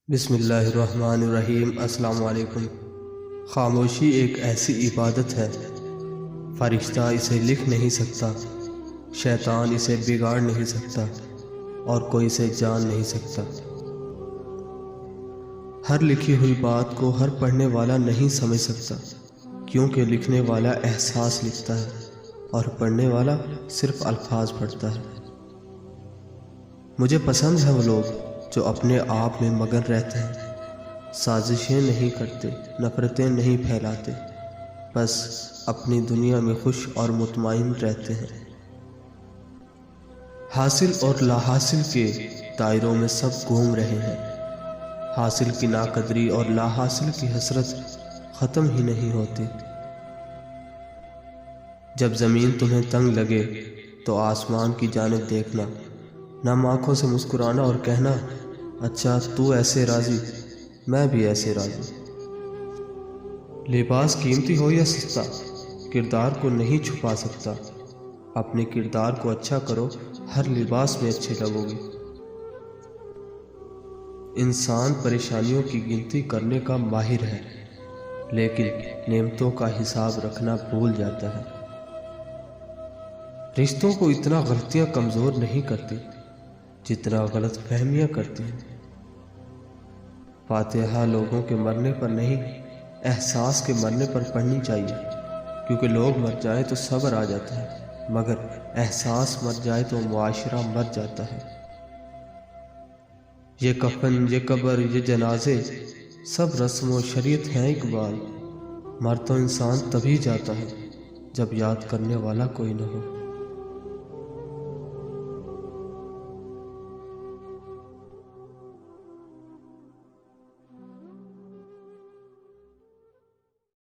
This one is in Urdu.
بسم اللہ الرحمن الرحیم۔ السلام علیکم۔ خاموشی ایک ایسی عبادت ہے، فرشتہ اسے لکھ نہیں سکتا، شیطان اسے بگاڑ نہیں سکتا اور کوئی اسے جان نہیں سکتا۔ ہر لکھی ہوئی بات کو ہر پڑھنے والا نہیں سمجھ سکتا، کیونکہ لکھنے والا احساس لکھتا ہے اور پڑھنے والا صرف الفاظ پڑھتا ہے۔ مجھے پسند ہے وہ لوگ جو اپنے آپ میں مگن رہتے ہیں، سازشیں نہیں کرتے، نفرتیں نہیں پھیلاتے، بس اپنی دنیا میں خوش اور مطمئن رہتے ہیں۔ حاصل اور لا حاصل کے دائروں میں سب گھوم رہے ہیں، حاصل کی ناقدری اور لا حاصل کی حسرت ختم ہی نہیں ہوتی۔ جب زمین تمہیں تنگ لگے تو آسمان کی جانب دیکھنا، نم آنکھوں سے مسکرانا اور کہنا، اچھا تو ایسے راضی، میں بھی ایسے راضی۔ لباس قیمتی ہو یا سستا، کردار کو نہیں چھپا سکتا۔ اپنے کردار کو اچھا کرو، ہر لباس میں اچھے لگو گے۔ انسان پریشانیوں کی گنتی کرنے کا ماہر ہے، لیکن نعمتوں کا حساب رکھنا بھول جاتا ہے۔ رشتوں کو اتنا غلطیاں کمزور نہیں کرتی جتنا غلط فہمیاں کرتی ہیں۔ فاتحہ لوگوں کے مرنے پر نہیں، احساس کے مرنے پر پڑھنی چاہیے، کیونکہ لوگ مر جائیں تو صبر آ جاتا ہے، مگر احساس مر جائے تو معاشرہ مر جاتا ہے۔ یہ کفن، یہ قبر، یہ جنازے، سب رسم و شریعت ہیں اقبال۔ مر تو انسان تبھی جاتا ہے جب یاد کرنے والا کوئی نہ ہو۔